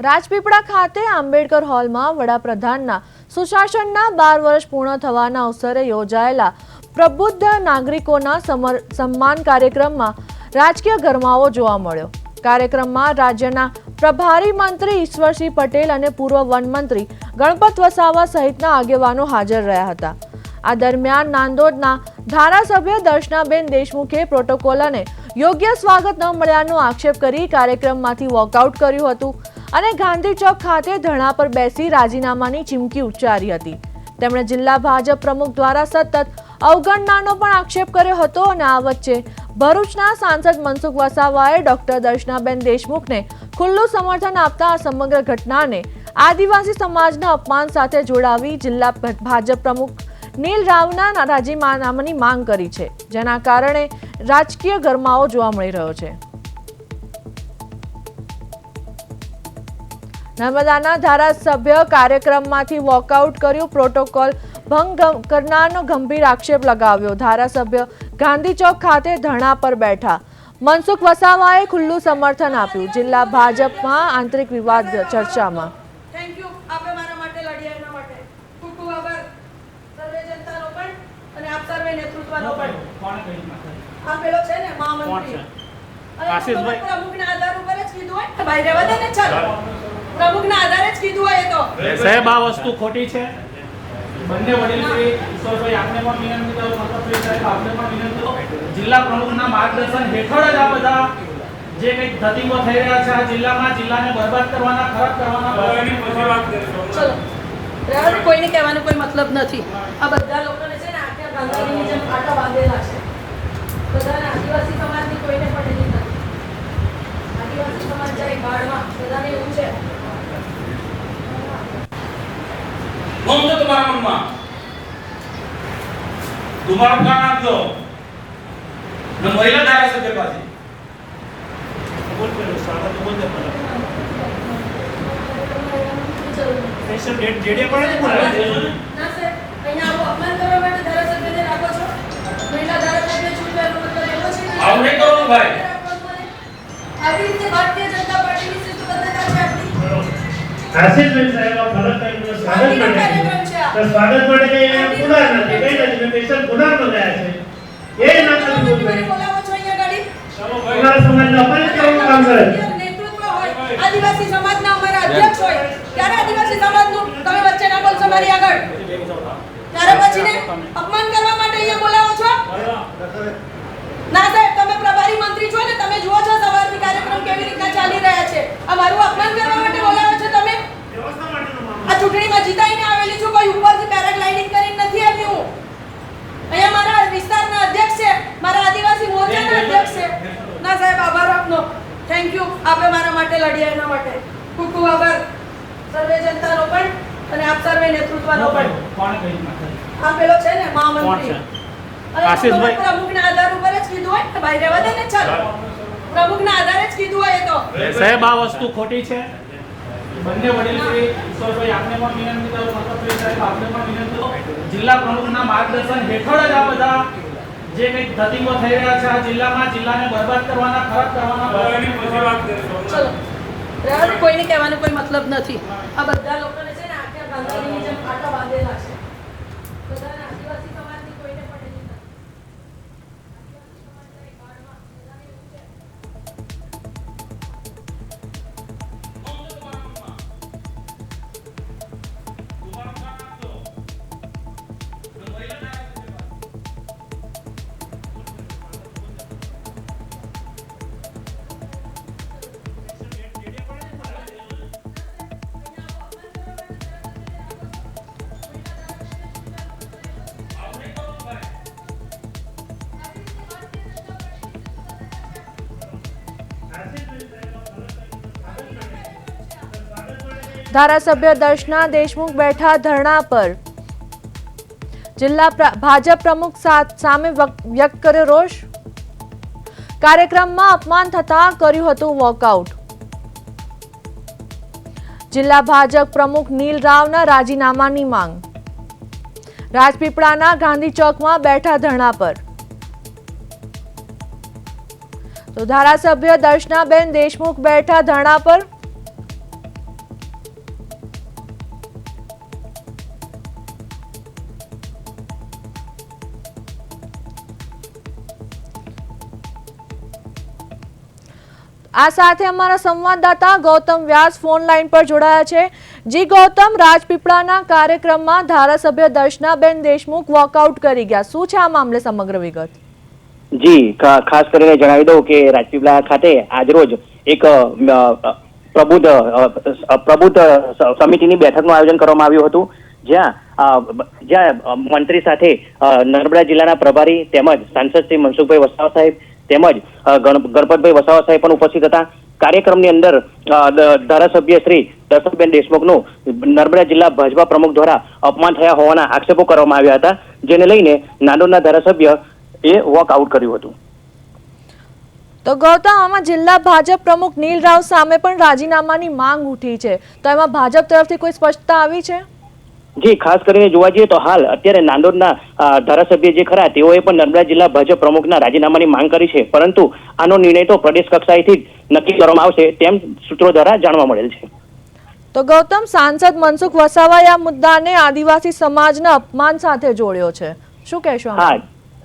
રાજપીપળા ખાતે આંબેડકર હોલમાં વડાપ્રધાનના સુશાસનના 12 વર્ષ પૂર્ણ થવાના અવસરે યોજાયેલા પ્રબુદ્ધ નાગરિકોના સન્માન કાર્યક્રમમાં રાજકીય ગરમાવો જોવા મળ્યો। કાર્યક્રમમાં રાજ્યના પ્રભારી મંત્રી ઈશ્વરસિંહ પટેલ અને પૂર્વ વન મંત્રી ગણપત વસાવા સહિતના આગેવાનો હાજર રહ્યા હતા। આ દરમિયાન નાંદોદના ધારાસભ્ય દર્શનાબેન દેશમુખે પ્રોટોકોલ અને યોગ્ય સ્વાગત ન મળ્યાનો આક્ષેપ કરી કાર્યક્રમમાંથી વોકઆઉટ કર્યું હતું અને ગાંધી ચોક ખાતે ધરણા પર બેસી રાજીનામાની ચીમકી ઉચ્ચારી હતી। તેમણે જિલ્લા ભાજપ પ્રમુખ દ્વારા સતત અવગણનાનો પણ આક્ષેપ કર્યો હતો અને આ વચ્ચે ભરૂચના સાંસદ મનસુખ વસાવાએ ડોક્ટર દર્શનાબેન દેશમુખને ખુલ્લું સમર્થન આપતા આ સમગ્ર ઘટનાને આદિવાસી સમાજના અપમાન સાથે જોડાવી જિલ્લા ભાજપ પ્રમુખ નીલ રાવના રાજીનામાની માંગ કરી છે, જેના કારણે રાજકીય ગરમાવો જોવા મળી રહ્યો છે। નર્મદાના ધારાસભ્ય કાર્યક્રમમાંથી વોકઆઉટ કર્યું, પ્રોટોકોલ ભંગ કરનારનો ગંભીર આક્ષેપ લગાવ્યો। ધારાસભ્ય ગાંધી ચોક ખાતે ધરણા પર બેઠા, મનસુખ વસાવાએ ખુલ્લું સમર્થન આપ્યું। જિલ્લા ભાજપમાં આંતરિક વિવાદ ચર્ચામાં। પ્રમુખના આધારે જ કીધું હોય તો સાહેબ આ વસ્તુ ખોટી છે। બંને વડીલ શ્રી ઈશ્વરભાઈ આપને પણ વિનંતી કરું, મતલબ સાહેબ આપને પણ વિનંતી કરું, જિલ્લા પ્રમુખના માર્ગદર્શન હેઠળ જ આ બધા જે કંઈક ધતિંગો થઈ રહ્યા છે આ જિલ્લાને બરબાદ કરવાના, ખરાબ કરવાના, ચલો કોઈને કહેવાનો કોઈ મતલબ નથી। આ બધા લોકોને છે ને આખા ગાંધારીની જેમ આટા બાંધેલા છે। બધાને આદિવાસી સમાજની કોઈને પડેલી નથી। આદિવાસી સમાજ જાય બાળમાં બધાને એવું છે। तो तुम्हारा मन में तुम्हारा कान आप दो न महिला धारासभ्य पासी બોલ પેલો સ્વાગત બોલ દે પેલો સ્પેશિયલ જેડે પણ જ બોલાવે છે ના સર, અહીંયા આવો અપમાન કરવા માટે ધારાસભ્યને રાખો છો? મહિલા ધારાસભ્ય ચૂંટવાનો મતલબ એવો છે ને આવું નહીં કરો ભાઈ। આવી રીતે ભારતીય જનતા પાર્ટીની શિસ્તબદ્ધતા છે આપણી। આશીષભાઈ સાહેબ આ ફરક કરીને સ્વાગત માટે તો સ્વાગત માટે કઈ પુનાર નથી, કઈ નથી, મેં સ્પેશિયલ પુનાર મંગાયા છે। એ નામ નથી બોલવાનું, બોલાવો છો અહીંયા ગાડી चलो भाई પુનાર સમાજના અપમાનિત કરવાનું કામ કરે છે। નેતૃત્વ હોય, આદિવાસી સમાજના અમારા અધ્યક્ષ હોય ત્યારે આદિવાસી સમાજનું તમે વચ્ચે ના બોલશો મારી આગળ, ત્યારે પછી ને અપમાન કરવા માટે અહીંયા બોલાવો છો? ના સાહેબ, તમે પ્રભારી મંત્રી છો ને, તમે જુઓ છો સવારથી કાર્યક્રમ કેવી રીતના ચાલી રહ્યા છે। આ મારું અપમાન કરવા માટે બોલાવો છો તમે? આ ચૂંટણીમાં જીતાઈને આવેલી છું, કોઈ ઉપરથી પેરાગ્લાઇડિંગ કરીને નથી આવી હું। અહીંયા મારા વિસ્તારના અધ્યક્ષ છે, મારા આદિવાસી મોરચાના અધ્યક્ષ છે। ના સાહેબ, આભાર આપનો, થેન્ક યુ, આપે મારા માટે લડ્યા એના માટે ખૂબ ખૂબ આભાર। સર્વે જનતાનો પણ અને આપ સર્વે નેતૃત્વનો પણ। કોણ કહી નાખે આ પેલો છે ને મહામંત્રી આશીષભાઈ પ્રમુખના આધાર ઉપર જ કીધું હોય ને ભાઈ, રહેવા દે ને, ચાલ પ્રમુખના આધારે જ કીધું હોય તો સાહેબ આ વસ્તુ ખોટી છે। બંને વડીલ શ્રી ઈશ્વરભાઈ આપને પણ વિનંતી કરું, મતલબ સાહેબ આપને પણ વિનંતી કરું, જિલ્લા પ્રમુખના માર્ગદર્શન હેઠળ જ આ બધા જે કંઈક ધતિંગો થઈ રહ્યા છે આ જિલ્લાને બરબાદ કરવાના, ખરાબ કરવાના, ચલો રહેવા દે, કોઈને કહેવાનો કોઈ મતલબ નથી। આ બધા લોકોને છે ને આખા ગાંધારીની જેમ આટા બાંધેલા છે। બધાને આદિવાસી સમાજની કોઈને પડેલી નથી। આદિવાસી સમાજ જાય બાળમાં બધાને એવું છે। तुम्हारा कान आप दो न महिला धारासभ्य पासी आવું નહીં કરો ભાઈ। આશીષભાઈ સાહેબ આ ફરક કરીને સ્વાગત માટે ધારાસભ્ય દર્શના દેશમુખ બેઠા ધરણા પર, જિલ્લા ભાજપ પ્રમુખ સામે વ્યક્ત કર્યો રોષ। કાર્યક્રમમાં અપમાન થતા કર્યું હતું વોકઆઉટ। જિલ્લા ભાજપ પ્રમુખ નીલ રાવના રાજીનામાની માંગ। રાજપીપળાના ગાંધી ચોકમાં બેઠા ધરણા પર। તો ધારાસભ્ય દર્શનાબેન દેશમુખ બેઠા ધરણા પર। આ સાથે અમારા સંવાદદાતા ગૌતમ વ્યાસ ફોન લાઈન પર જોડાયા છે. જી ગૌતમ, રાજપીપળાના કાર્યક્રમમાં ધારાસભ્ય દર્શનાબેન દેશમુખ વોકઆઉટ કરી ગયા. શું છે આ મામલે સમગ્ર વિગત? જી, ખાસ કરીને જણાવી દઉં કે રાજપીપળા ખાતે આજરોજ એક પ્રબુદ્ધ સમિતિની બેઠકનું આયોજન કરવામાં આવ્યું હતું, જ્યાં મંત્રી સાથે નર્મદા જિલ્લાના પ્રભારી તેમજ સાંસદ શ્રી મનસુખભાઈ વસાવા સાહેબ તેમજ ગણપતભાઈ વસાવા સાહેબ પણ ઉપસ્થિત હતા. કાર્યક્રમની અંદર ધારાસભ્ય શ્રી દર્શનાબેન દેશમુખનું નર્મદા જિલ્લા ભાજપા પ્રમુખ દ્વારા અપમાન થયા હોવાના આક્ષેપો કરવામાં આવ્યા હતા, જેને લઈને નાંદોદના ધારાસભ્ય એ વોકઆઉટ કર્યું હતું. તો ગૌતમ, આમાં જિલ્લા ભાજપ પ્રમુખ નીલ રાવ સામે પણ રાજીનામાની માંગ ઉઠી છે, તો એમાં ભાજપ તરફથી કોઈ સ્પષ્ટતા આવી છે? જી, ખાસ કરીને જોવા જઈએ તો હાલ અત્યારે નાંદોદના ધારાસભ્ય જે ખરા તેઓએ પણ નર્મદા જિલ્લા ભાજપ પ્રમુખના રાજીનામાની માંગ કરી છે, પરંતુ આનો નિર્ણય તો પ્રદેશ કક્ષાએથી જ નક્કી કરવામાં આવશે તેમ સૂત્રો દ્વારા જાણવા મળેલ છે. તો ગૌતમ, સાંસદ મનસુખ વસાવાએ આ મુદ્દાને આદિવાસી સમાજના અપમાન સાથે જોડ્યો છે, શું કહેશો?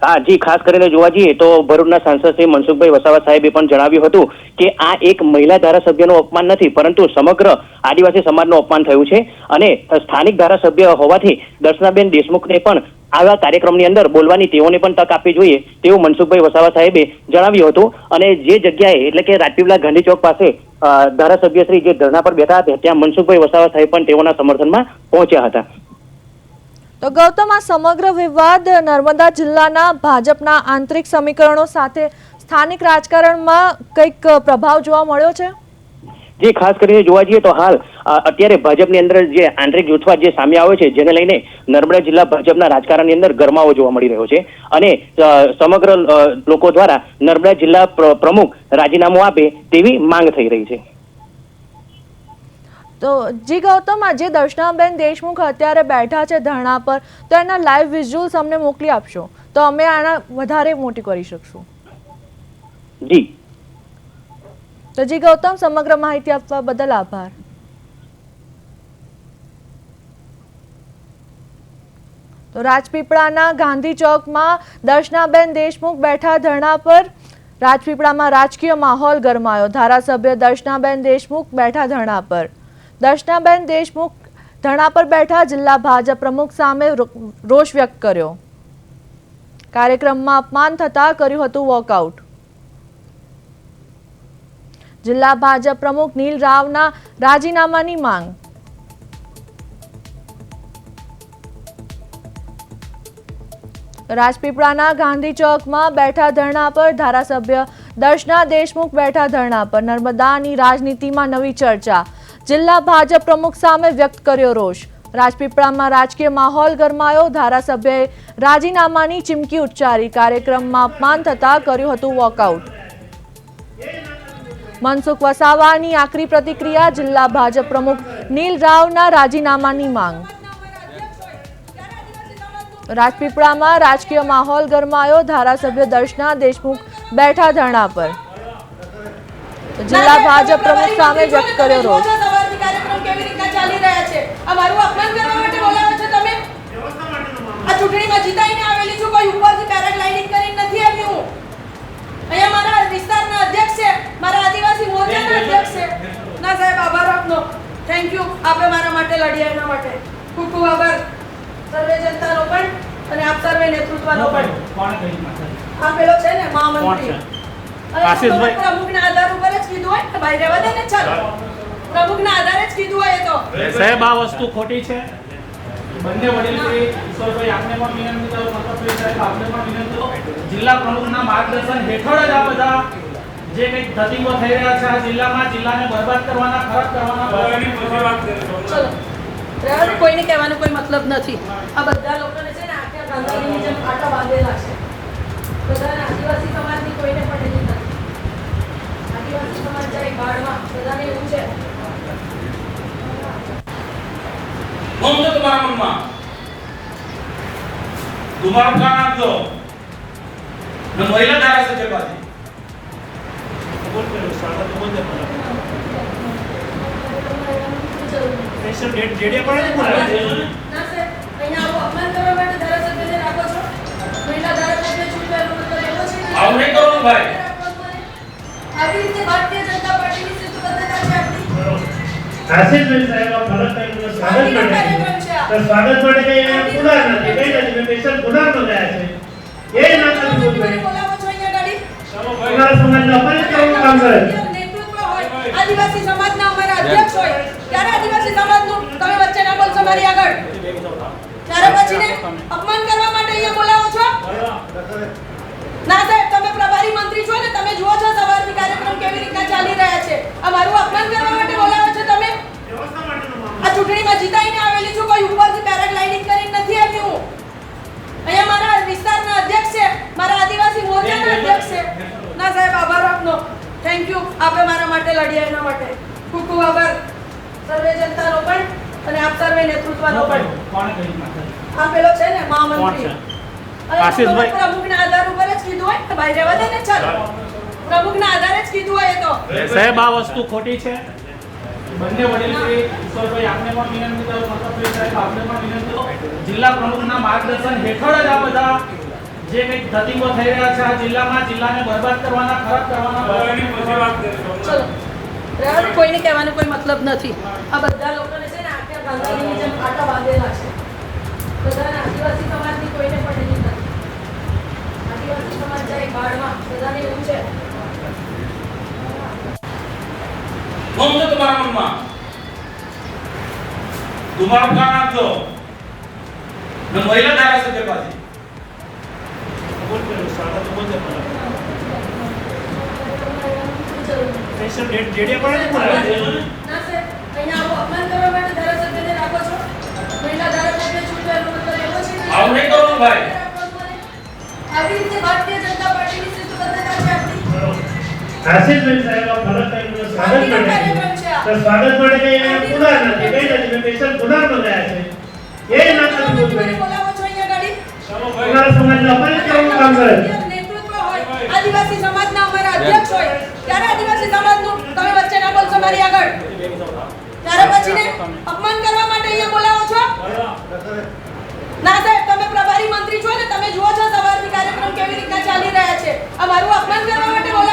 હા જી, ખાસ કરીને જોવા જઈએ તો ભરૂચના સાંસદ શ્રી મનસુખભાઈ વસાવા સાહેબે પણ જણાવ્યું હતું કે આ એક મહિલા ધારાસભ્યનું અપમાન નથી, પરંતુ સમગ્ર આદિવાસી સમાજનું અપમાન થયું છે અને સ્થાનિક ધારાસભ્ય હોવાથી દર્શનાબેન દેશમુખને પણ આવા કાર્યક્રમની અંદર બોલવાની તેઓને પણ તક આપવી જોઈએ તેવું મનસુખભાઈ વસાવા સાહેબે જણાવ્યું હતું. અને જે જગ્યાએ એટલે કે રાજપીપળા ગાંધી ચોક પાસે ધારાસભ્ય શ્રી જે ધરણા પર બેઠા હતા ત્યાં મનસુખભાઈ વસાવા સાહેબ પણ તેઓના સમર્થનમાં પહોંચ્યા હતા. તો ગૌતમ, આ સમગ્ર વિવાદ નર્મદા જિલ્લાના ભાજપના આંતરિક સમીકરણો સાથે સ્થાનિક રાજકારણમાં કંઈક પ્રભાવ જોવા મળ્યો છે? જે ખાસ કરીને જોવા જઈએ તો હાલ અત્યારે ભાજપની અંદર જે આંતરિક જૂથવાદ જે સામે આવ્યો છે, જેને લઈને નર્મદા જિલ્લા ભાજપના રાજકારણની અંદર ગરમાવો જોવા મળી રહ્યો છે અને સમગ્ર લોકો દ્વારા નર્મદા જિલ્લા પ્રમુખ રાજીનામું આપે તેવી માંગ થઈ રહી છે. તો જી ગૌતમ, આજે દર્શનાબેન દેશમુખ અત્યારે બેઠા છે ધરણા પર, તો એના લાઈવ વિઝ્યુઅલ્સ અમને મોકલી આપશો તો અમે આના વધારે મોટી કરી શકશું. જી. તો જી ગૌતમ, સમગ્ર માહિતી આપવા બદલ આભાર. તો રાજપીપળાના ગાંધી ચોકમાં દર્શનાબેન દેશમુખ બેઠા ધરણા પર. રાજપીપળામાં રાજકીય માહોલ ગરમાયો. ધારાસભ્ય દર્શનાબેન દેશમુખ બેઠા ધરણા પર. દર્શનાબેન દેશમુખ ધરણા પર બેઠા જિલ્લા ભાજપ પ્રમુખ સામે રોષ વ્યક્ત કર્યો. કાર્યક્રમમાં અપમાન થતા કર્યું હતું વોકઆઉટ. જિલ્લા ભાજપ પ્રમુખ નીલ રાવના રાજીનામાની માંગ. રાજપીપળાના ગાંધી ચોકમાં બેઠા ધરણા પર ધારાસભ્ય દર્શના દેશમુખ બેઠા ધરણા પર. નર્મદાની રાજનીતિમાં નવી ચર્ચા. જિલ્લા ભાજપ પ્રમુખ સામે વ્યક્ત કર્યો રોષ. રાજપીપળામાં રાજકીય માહોલ ગરમાયો. ધારાસભ્યએ રાજીનામાની ચીમકી ઉચ્ચારી. કાર્યક્રમમાં અપમાન થતા કર્યું હતું વોકઆઉટ. મનસુખ વસાવાની આકરી પ્રતિક્રિયા. જિલ્લા ભાજપ પ્રમુખ નીલ રાવના રાજીનામાની માંગ. રાજપીપળામાં રાજકીય માહોલ ગરમાયો. ધારાસભ્ય દર્શના દેશમુખ બેઠા ધરણા પર. જિલ્લા ભાજપ પ્રમુખ સામે વ્યક્ત કર્યો રોષ. કાર્યક્રમ કેવી રીતના ચાલી રહ્યા છે? આ મારું અપમાન કરવા માટે બોલાવો છો તમે? આ ચૂંટણીમાં જીતાઈને આવેલી છું, કોઈ ઉપરથી પેરાગ્લાઇડિંગ કરીને નથી આવી હું. અહીંયા મારા વિસ્તારના અધ્યક્ષ છે, મારા આદિવાસી મોરચાના અધ્યક્ષ છે. ના સાહેબ, આભાર આપનો. Thank you. આપે મારા માટે લડ્યા એના માટે ખૂબ ખૂબ આભાર. સર્વે જનતાનો પણ અને આપ સર્વે નેતૃત્વનો પણ. આ પેલો છે ને મહામંત્રી આશીષભાઈ, પ્રમુખના આધાર ઉપર જ કીધું હોય ભાઈ, રહેવા દે ને. ચાલો, પ્રમુખના આધારે જ કીધું હોય તો સાહેબ આ વસ્તુ ખોટી છે. બંને વડીલ શ્રી ઈશ્વરભાઈ આપને પણ વિનંતી કરું, મતલબ સાહેબ આપને પણ વિનંતી કરું, જિલ્લા પ્રમુખના માર્ગદર્શન હેઠળ જ આ બધા જે કંઈક ધતિંગો થઈ રહ્યા છે આ જિલ્લામાં, જિલ્લાને બરબાદ કરવાના, ખરાબ કરવાના. ચલો, કોઈને કહેવાનો કોઈ મતલબ નથી. આ બધા લોકોને છે ને આખા ગાંધીની જેમ આટા બાંધેલા છે. બધાને આદિવાસી સમાજની કોઈને પડેલી નથી. આદિવાસી સમાજ જાય બાળમાં, બધાને એવું છે. હું તો તમારા મનમાં તમારું કામ આપજો ને મહિલા ધારાસભ્ય પાસે ના સર, અહીંયા આવું અપમાન કરવા માટે ધારાસભ્યને રાખો છો? મહિલા ધારાસભ્ય ચૂંટવાનો મતલબ એવો છે ને? આવું નહીં કરવાનું ભાઈ. આવી રીતે ભારતીય જનતા પાર્ટીની શિસ્તબદ્ધતા છે આપણી. આશીષભાઈ સાહેબ આ ફરજ કરીને સ્વાગત પાર્ટીનો માટે કાર્યક્રમ છે આ. તો સ્વાગત માટે કઈ પુનાર નથી કઈ નથી મેં સ્પેશિયલ પુનાર મંગાયા છે એ ના તમે કરવું મને જોઈએ બોલાવો છો અહીંયા ગાડી? તમારા સમાજને અપમાનિત કરવાનું કામ કરે છે નેતૃત્વ હોય, આદિવાસી સમાજના અમારા અધ્યક્ષ હોય, ત્યારે આદિવાસી સમાજનું તમે વચ્ચે ના બોલશો મારી આગળ. ત્યારે પછીને અપમાન કરવા માટે અહીંયા બોલાવો છો? ના સાહેબ, તમે પ્રભારી મંત્રી છો ને, તમે જુઓ છો સવારથી કાર્યક્રમ કેવી રીતના ચાલી રહ્યા છે. આ મારું અપમાન કરવા માટે બોલાવો છો તમે? આ ચૂંટણીમાં જીતાઈને આવેલી છું, કોઈ ઉપરથી પેરાગ્લાઇડિંગ કરીને નથી આવી હું. અહીંયા મારા વિસ્તારના અધ્યક્ષ છે, મારા આદિવાસી મોરચાના અધ્યક્ષ છે. ના સાહેબ, આભાર આપનો. Thank you. આપે મારા માટે લડ્યા એના માટે ખૂબ ખૂબ આભાર. સર્વે જનતાનો પણ અને આપ સર્વે નેતૃત્વનો પણ. કોણે કહ્યું માથે? આ પેલો છે ને કોણ મહામંત્રી. છે? અને આશીષભાઈ. પ્રમુખના આધાર ઉપર જ કીધું હોય તો ભાઈ રહેવા દે ને, ચાલો. પ્રમુખના આધારે જ કીધું હોય એ તો. સાહેબ આ વસ્તુ ખોટી છે. બંને વડીલ શ્રી ઈશ્વરભાઈ આપને પણ વિનંતી કરું, મતલબ સાહેબ આપને પણ વિનંતી કરું, જિલ્લા પ્રમુખના માર્ગદર્શન હેઠળ જ આ બધા જે કંઈક ધતિંગો થઈ રહ્યા છે આ જિલ્લામાં, જિલ્લાને બરબાદ કરવાના, ખરાબ કરવાના. ચલો રહેવા દે, કોઈને કહેવાનો કોઈ મતલબ નથી. આ બધા લોકોને છે ને આખા ગાંધારીની જેમ આટા બાંધેલા છે. બધાને આદિવાસી સમાજની કોઈને પણ એની નથી. આદિવાસી સમાજ જાય બાળમાં, બધાને એવું છે. कौन सा तुम्हारा मन में तुम्हारा काम आप दो न महिला धारा सभ्य पासी સ્પેશિયલ ડેડિયા પણ બોલાવે છે ના સાહેબ, અહીંયા આવું અપમાન કરવા માટે ધારાસભ્યને રાખો છો? મહિલા ધારાસભ્ય છું તો એનો મતલબ એવો છે ને? આવું નહીં કરવું ભાઈ. આવી રીતે ભારતીય જનતા પાર્ટીની શિસ્તબદ્ધતા છે આપણી. આશીષભાઈ સાહેબ આ ફરજ કરીને સ્વાગત પાર્ટીનો માટે કાર્યક્રમ છે આ. તો સ્વાગત માટે કઈ પુનાર નથી કઈ નથી મેં સ્પેશિયલ પુનાર મંગાયા છે એ ના કરવું તમે મને જોઈએ બોલાવો છો અહીંયા ગાડી? તમારા સમાજને અપમાનિત કરવાનું કામ કરે છે નેતૃત્વ હોય, આદિવાસી સમાજના અમારા અધ્યક્ષ હોય, ત્યારે આદિવાસી સમાજનું તમે વચ્ચે ના બોલશો મારી આગળ. ત્યારે પછીને અપમાન કરવા માટે અહીંયા બોલાવો છો? ના સાહેબ, તમે પ્રભારી મંત્રી છો ને, તમે જુઓ છો સવારથી કાર્યક્રમ કેવી રીતના ચાલી રહ્યા છે. આ મારું અપમાન કરવા માટે બોલાવો